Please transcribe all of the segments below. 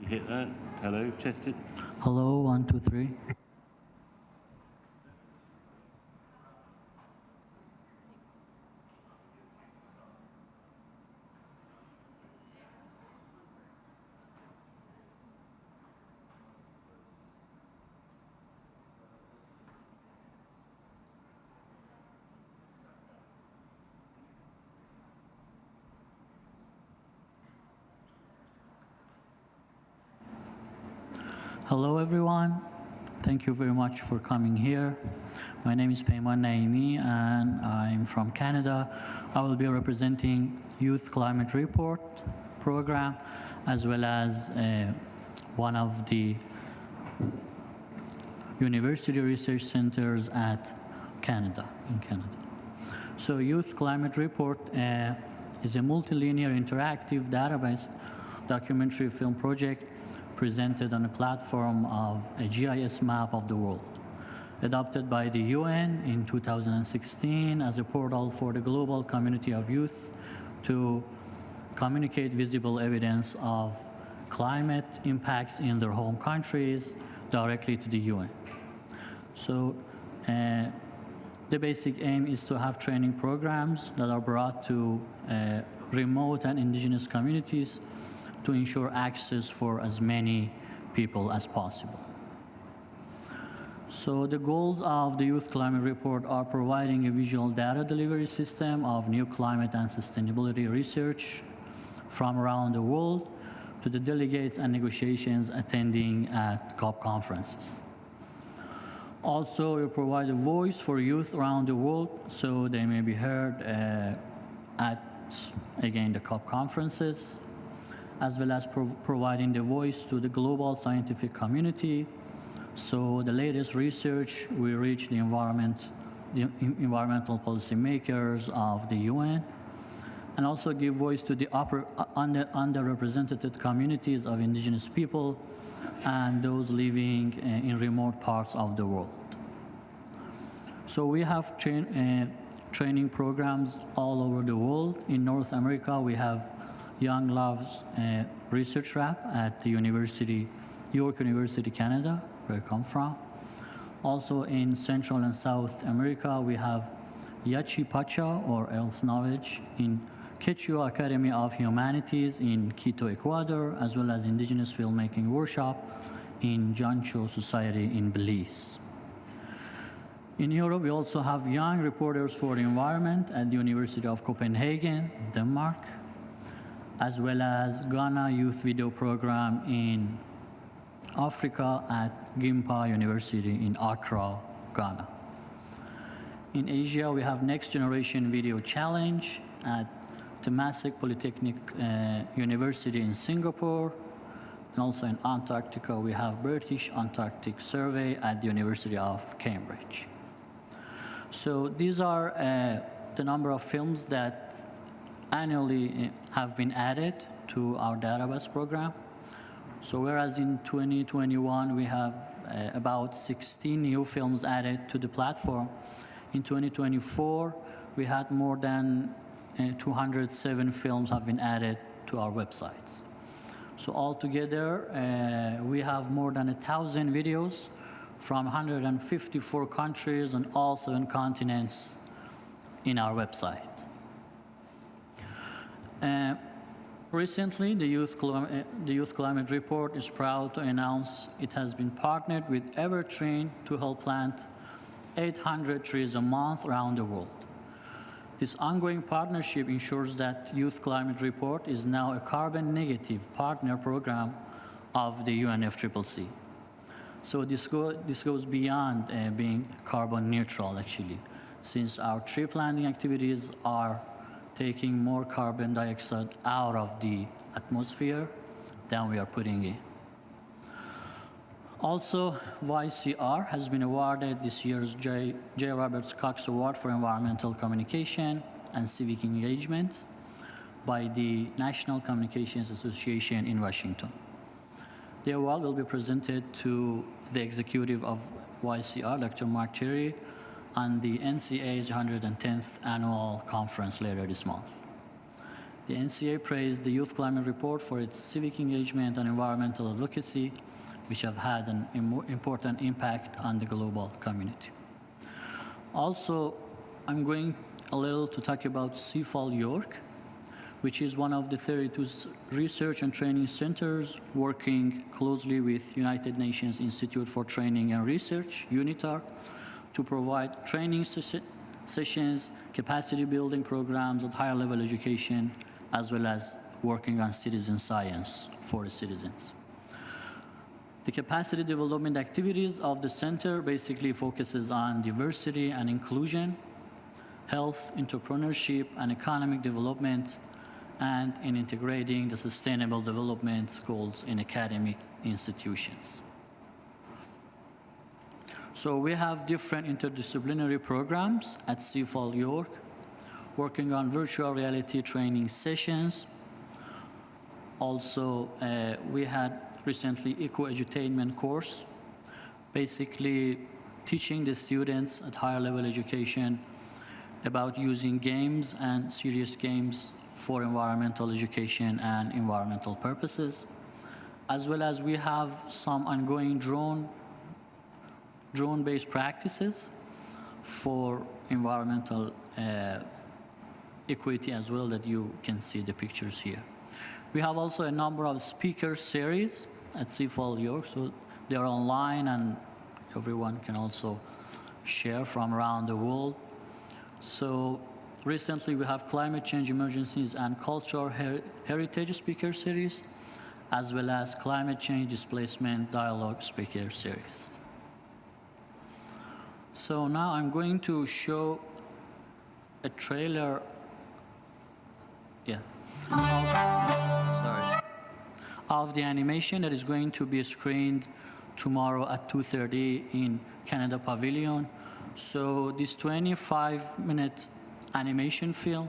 You hit that. Hello, test it. Hello, 1, 2, 3. Hello, everyone. Thank you very much for coming here. My name is Peyman Naimi, and I'm from Canada. I will be representing Youth Climate Report program, as well as one of the university research centers at Canada, in Canada. So Youth Climate Report is a multilinear interactive database documentary film project presented on a platform of a GIS map of the world, adopted by the UN in 2016 as a portal for the global community of youth to communicate visible evidence of climate impacts in their home countries directly to the UN. So the basic aim is to have training programs that are brought to remote and indigenous communities to ensure access for as many people as possible. So the goals of the Youth Climate Report are providing a visual data delivery system of new climate and sustainability research from around the world to the delegates and negotiations attending at COP conferences. Also, we provide a voice for youth around the world so they may be heard at, again, the COP conferences, as well as providing the voice to the global scientific community. So the latest research will reach the environmental policymakers of the UN, and also give voice to the underrepresented communities of indigenous people and those living in remote parts of the world. So we have training programs all over the world. In North America, we have Young Love's research lab at the York University, Canada, where I come from. Also in Central and South America, we have Yachi Pacha, or Earth Knowledge, in Quechua Academy of Humanities in Quito, Ecuador, as well as Indigenous Filmmaking Workshop in Jancho Society in Belize. In Europe, we also have Young Reporters for the Environment at the University of Copenhagen, Denmark, as well as Ghana Youth Video Program in Africa at Gimpa University in Accra, Ghana. In Asia, we have Next Generation Video Challenge at Temasek Polytechnic University in Singapore. And also in Antarctica, we have British Antarctic Survey at the University of Cambridge. So these are the number of films that annually have been added to our database program. So whereas in 2021 we have about 16 new films added to the platform, in 2024 we had more than 207 films have been added to our websites. So altogether we have more than 1,000 videos from 154 countries on all 7 continents in our website. Recently, the Youth Climate Report is proud to announce it has been partnered with Evertree to help plant 800 trees a month around the world. This ongoing partnership ensures that Youth Climate Report is now a carbon negative partner program of the UNFCCC. So this goes beyond being carbon neutral, actually, since our tree planting activities are taking more carbon dioxide out of the atmosphere than we are putting in. Also, YCR has been awarded this year's J. Roberts Cox Award for Environmental Communication and Civic Engagement by the National Communications Association in Washington. The award will be presented to the executive of YCR, Dr. Mark Terry, on the NCA's 110th annual conference later this month. The NCA praised the Youth Climate Report for its civic engagement and environmental advocacy, which have had an important impact on the global community. Also, I'm going a little to talk about CFAL York, which is one of the 32 research and training centers working closely with United Nations Institute for Training and Research, UNITAR, to provide training sessions, capacity building programs at higher level education, as well as working on citizen science for the citizens. The capacity development activities of the center basically focuses on diversity and inclusion, health, entrepreneurship, and economic development, and in integrating the sustainable development goals in academic institutions. So we have different interdisciplinary programs at CFAL York, working on virtual reality training sessions. Also, we had recently eco-edutainment course, basically teaching the students at higher level education about using games and serious games for environmental education and environmental purposes, as well as we have some ongoing drone-based practices for environmental equity as well, that you can see the pictures here. We have also a number of speaker series at CFAL York, so they are online and everyone can also share from around the world. So recently we have climate change emergencies and cultural heritage speaker series, as well as climate change displacement dialogue speaker series. So now I'm going to show a trailer, of the animation that is going to be screened tomorrow at 2:30 in Canada Pavilion. So this 25-minute animation film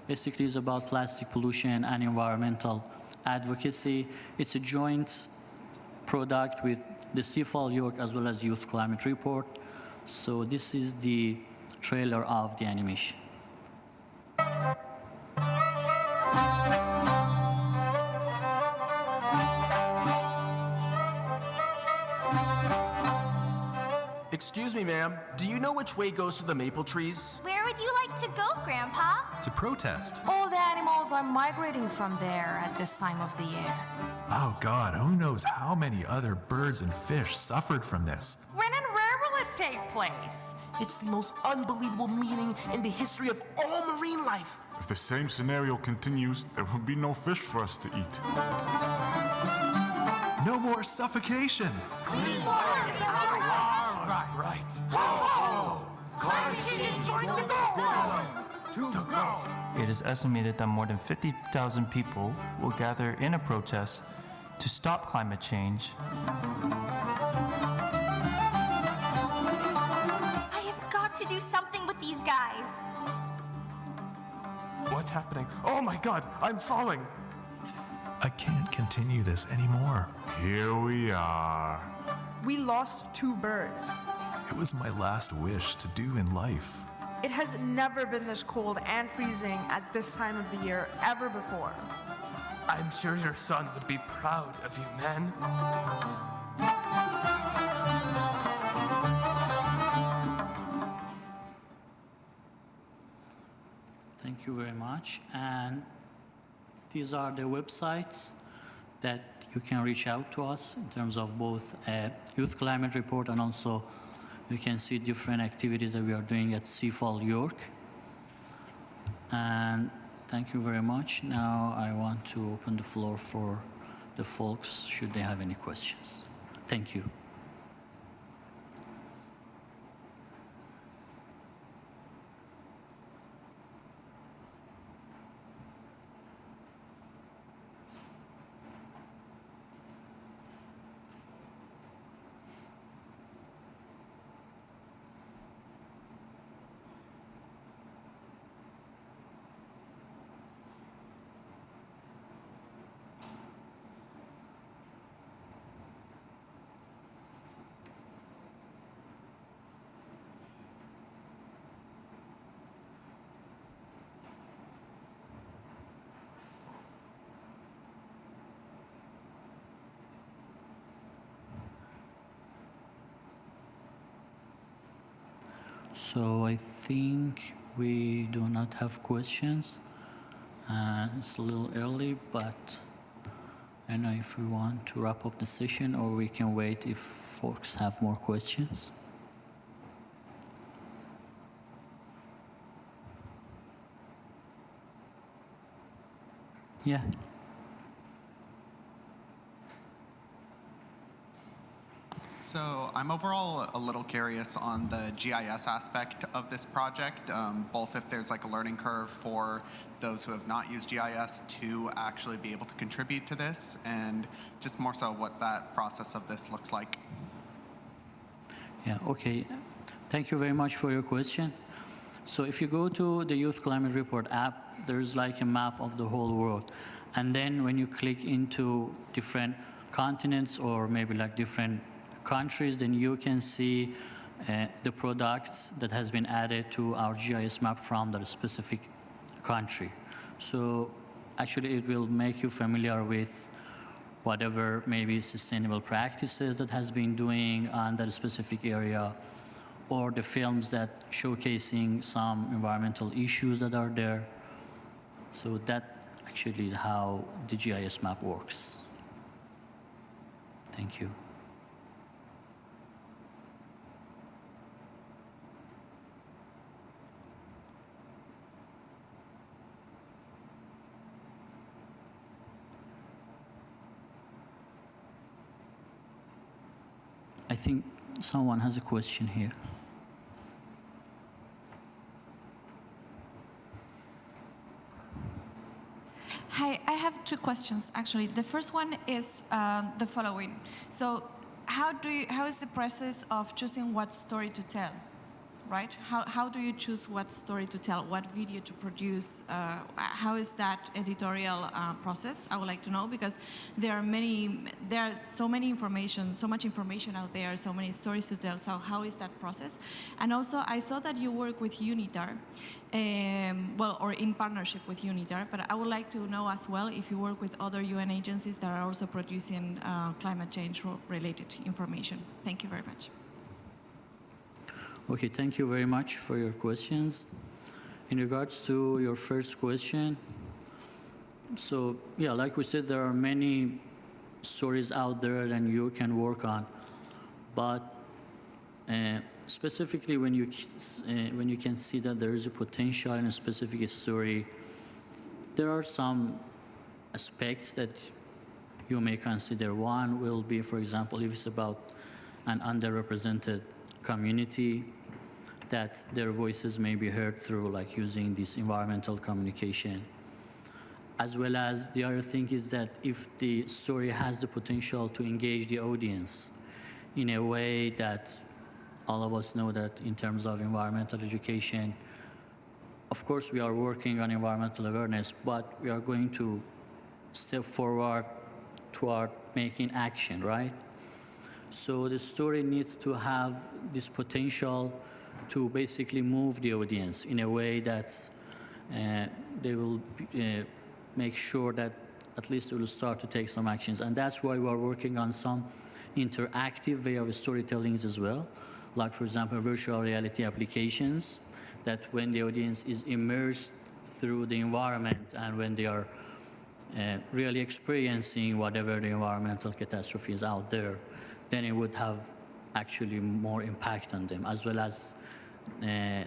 basically is about plastic pollution and environmental advocacy. It's a joint product with the CFAL York as well as Youth Climate Report. So this is the trailer of the animation. Excuse me, ma'am. Do you know which way goes to the maple trees? Where would you like to go, Grandpa? To protest. All the animals are migrating from there at this time of the year. Oh God, who knows how many other birds and fish suffered from this? When and where will it take place? It's the most unbelievable meeting in the history of all marine life. If the same scenario continues, there will be no fish for us to eat. No more suffocation. Clean water is our Right. Climate change is going to go. It is estimated that more than 50,000 people will gather in a protest to stop climate change. I have got to do something with these guys. What's happening? Oh my God, I'm falling. I can't continue this anymore. Here we are. We lost 2 birds. It was my last wish to do in life. It has never been this cold and freezing at this time of the year ever before. I'm sure your son would be proud of you, man. Thank you very much. And these are the websites that you can reach out to us in terms of both Youth Climate Report, and also you can see different activities that we are doing at CFAL York. And thank you very much. Now I want to open the floor for the folks should they have any questions. Thank you. So I think we do not have questions. It's a little early, but I don't know if we want to wrap up the session or we can wait if folks have more questions. Yeah. So I'm overall a little curious on the GIS aspect of this project, both if there's like a learning curve for those who have not used GIS to actually be able to contribute to this, and just more so what that process of this looks like. Yeah, okay. Thank you very much for your question. So if you go to the Youth Climate Report app, there's like a map of the whole world. And then when you click into different continents or maybe like different countries, then you can see the products that has been added to our GIS map from that specific country. So actually it will make you familiar with whatever maybe sustainable practices that has been doing on that specific area, or the films that showcasing some environmental issues that are there. So that actually is how the GIS map works. Thank you. I think someone has a question here. Hi, I have two questions actually. The first one is the following. So, how is the process of choosing what story to tell, right? How do you choose what story to tell, what video to produce? How is that editorial process? I would like to know, because there are so much information out there, so many stories to tell. So how is that process? And also, I saw that you work with UNITAR, or in partnership with UNITAR, but I would like to know as well if you work with other UN agencies that are also producing climate change related information. Thank you very much. Okay, thank you very much for your questions. In regards to your first question, so yeah, like we said, there are many stories out there that you can work on, but specifically when you can see that there is a potential in a specific story, there are some aspects that you may consider. One will be, for example, if it's about an underrepresented community, that their voices may be heard through like using this environmental communication. As well as the other thing is that if the story has the potential to engage the audience in a way that all of us know that in terms of environmental education, of course we are working on environmental awareness, but we are going to step forward toward making action, right? So the story needs to have this potential to basically move the audience in a way that they will make sure that at least they will start to take some actions. And that's why we are working on some interactive way of storytelling as well. Like, for example, virtual reality applications, that when the audience is immersed through the environment and when they are really experiencing whatever the environmental catastrophe is out there, then it would have actually more impact on them, as well as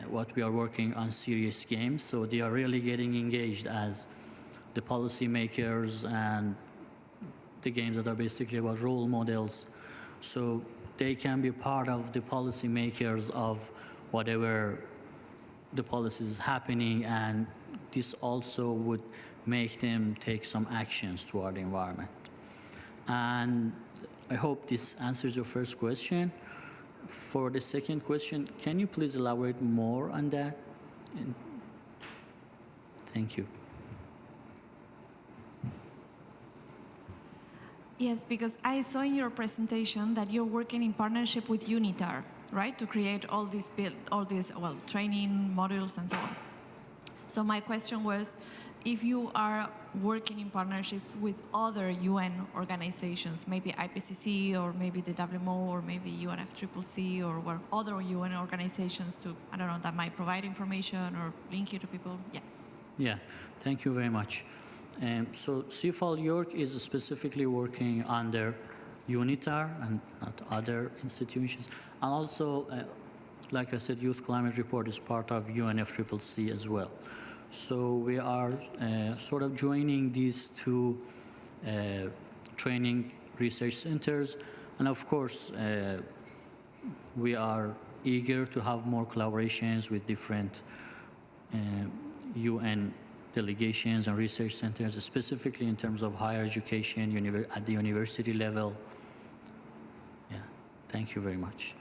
what we are working on serious games. So they are really getting engaged as the policymakers and the games that are basically about role models. So they can be part of the policymakers of whatever the policy is happening, and this also would make them take some actions toward the environment. And I hope this answers your first question. For the second question, can you please elaborate more on that? Thank you. Yes, because I saw in your presentation that you're working in partnership with UNITAR, right, to create all these training modules and so on. So my question was, if you are working in partnership with other UN organizations, maybe IPCC or maybe the WMO or maybe UNFCCC or other UN organizations to, I don't know, that might provide information or link you to people. Yeah. Yeah, thank you very much. So CFAL York is specifically working under UNITAR and not other institutions. And also, like I said, Youth Climate Report is part of UNFCCC as well. So we are sort of joining these two training research centers. And of course, we are eager to have more collaborations with different UN delegations and research centers, specifically in terms of higher education at the university level. Yeah, thank you very much.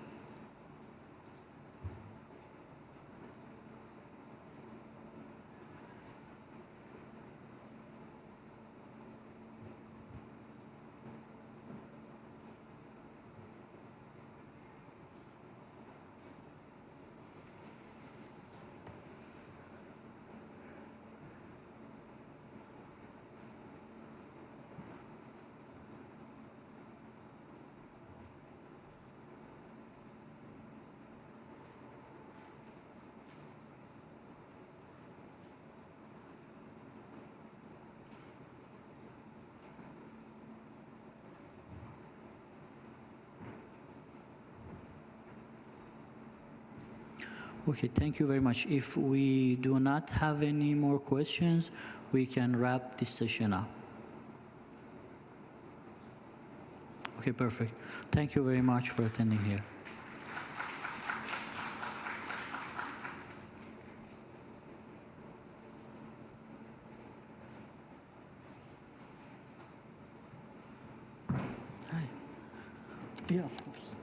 Okay, thank you very much. If we do not have any more questions, we can wrap this session up. Okay, perfect. Thank you very much for attending here. Hi. Yeah, of course.